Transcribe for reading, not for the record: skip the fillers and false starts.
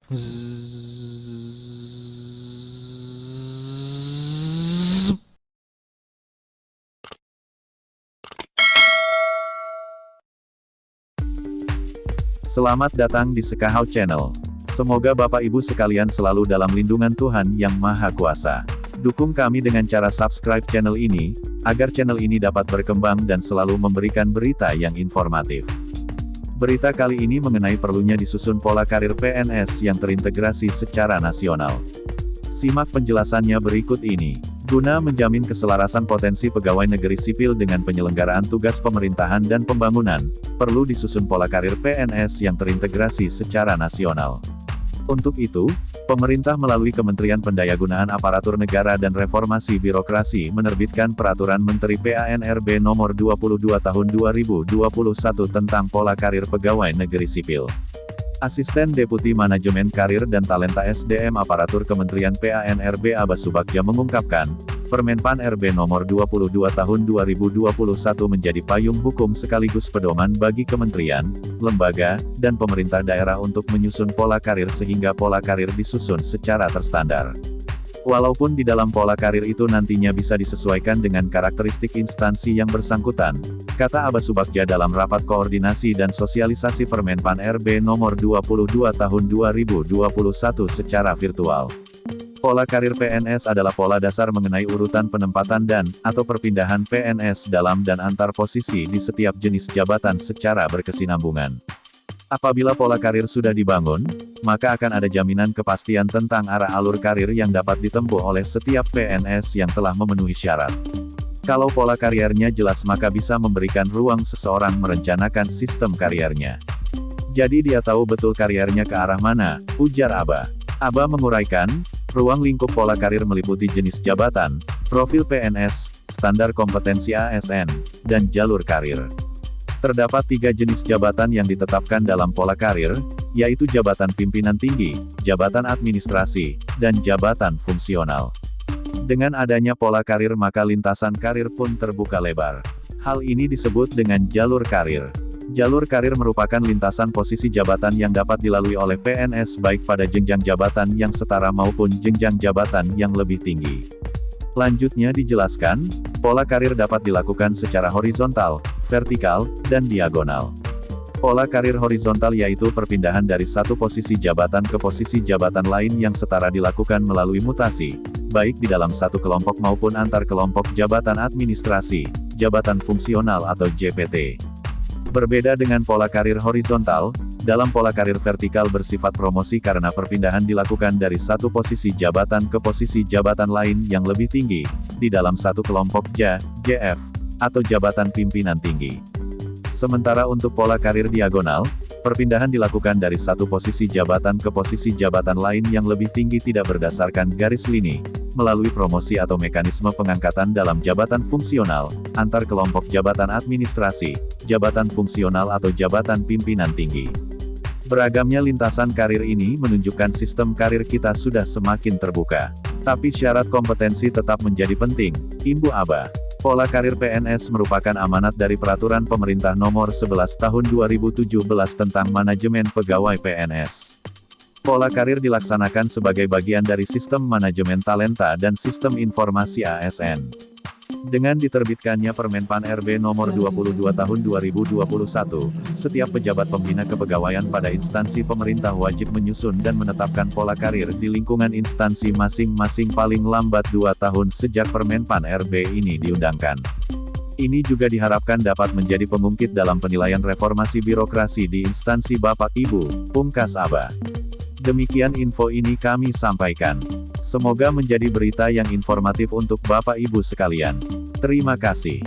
Zzz. Selamat datang di Sekahau Channel. Semoga Bapak Ibu sekalian selalu dalam lindungan Tuhan Yang Maha Kuasa. Dukung kami dengan cara subscribe channel ini, agar channel ini dapat berkembang dan selalu memberikan berita yang informatif. Berita kali ini mengenai perlunya disusun pola karir PNS yang terintegrasi secara nasional. Simak penjelasannya berikut ini. Guna menjamin keselarasan potensi pegawai negeri sipil dengan penyelenggaraan tugas pemerintahan dan pembangunan, perlu disusun pola karir PNS yang terintegrasi secara nasional. Untuk itu, pemerintah melalui Kementerian Pendayagunaan Aparatur Negara dan Reformasi Birokrasi menerbitkan Peraturan Menteri PANRB Nomor 22 Tahun 2021 tentang Pola Karir Pegawai Negeri Sipil. Asisten Deputi Manajemen Karir dan Talenta SDM Aparatur Kementerian PANRB Abbas Subagja mengungkapkan, Permenpan RB Nomor 22 Tahun 2021 menjadi payung hukum sekaligus pedoman bagi kementerian, lembaga, dan pemerintah daerah untuk menyusun pola karir sehingga pola karir disusun secara terstandar. Walaupun di dalam pola karir itu nantinya bisa disesuaikan dengan karakteristik instansi yang bersangkutan, kata Abbas Subagja dalam rapat koordinasi dan sosialisasi Permenpan RB Nomor 22 Tahun 2021 secara virtual. Pola karir PNS adalah pola dasar mengenai urutan penempatan dan/atau perpindahan PNS dalam dan antar posisi di setiap jenis jabatan secara berkesinambungan. Apabila pola karir sudah dibangun, maka akan ada jaminan kepastian tentang arah alur karir yang dapat ditempuh oleh setiap PNS yang telah memenuhi syarat. Kalau pola kariernya jelas maka bisa memberikan ruang seseorang merencanakan sistem kariernya. Jadi dia tahu betul kariernya ke arah mana, ujar Aba. Aba menguraikan, ruang lingkup pola karir meliputi jenis jabatan, profil PNS, standar kompetensi ASN, dan jalur karir. Terdapat 3 jenis jabatan yang ditetapkan dalam pola karir, yaitu jabatan pimpinan tinggi, jabatan administrasi, dan jabatan fungsional. Dengan adanya pola karir maka lintasan karir pun terbuka lebar. Hal ini disebut dengan jalur karir. Jalur karir merupakan lintasan posisi jabatan yang dapat dilalui oleh PNS baik pada jenjang jabatan yang setara maupun jenjang jabatan yang lebih tinggi. Lanjutnya dijelaskan, pola karir dapat dilakukan secara horizontal, vertikal, dan diagonal. Pola karir horizontal yaitu perpindahan dari satu posisi jabatan ke posisi jabatan lain yang setara dilakukan melalui mutasi, baik di dalam satu kelompok maupun antar kelompok jabatan administrasi, jabatan fungsional atau JPT. Berbeda dengan pola karir horizontal, dalam pola karir vertikal bersifat promosi karena perpindahan dilakukan dari satu posisi jabatan ke posisi jabatan lain yang lebih tinggi, di dalam satu kelompok JF, atau jabatan pimpinan tinggi. Sementara untuk pola karir diagonal, perpindahan dilakukan dari satu posisi jabatan ke posisi jabatan lain yang lebih tinggi tidak berdasarkan garis lini, melalui promosi atau mekanisme pengangkatan dalam jabatan fungsional, antar kelompok jabatan administrasi, jabatan fungsional atau jabatan pimpinan tinggi. Beragamnya lintasan karir ini menunjukkan sistem karir kita sudah semakin terbuka. Tapi syarat kompetensi tetap menjadi penting, Imbu Aba. Pola karir PNS merupakan amanat dari Peraturan Pemerintah Nomor 11 Tahun 2017 tentang Manajemen Pegawai PNS. Pola karir dilaksanakan sebagai bagian dari Sistem Manajemen Talenta dan Sistem Informasi ASN. Dengan diterbitkannya Permenpan RB Nomor 22 Tahun 2021, setiap pejabat pembina kepegawaian pada instansi pemerintah wajib menyusun dan menetapkan pola karir di lingkungan instansi masing-masing paling lambat 2 tahun sejak Permenpan RB ini diundangkan. Ini juga diharapkan dapat menjadi pengungkit dalam penilaian reformasi birokrasi di instansi Bapak Ibu, pungkas Aba. Demikian info ini kami sampaikan. Semoga menjadi berita yang informatif untuk Bapak Ibu sekalian. Terima kasih.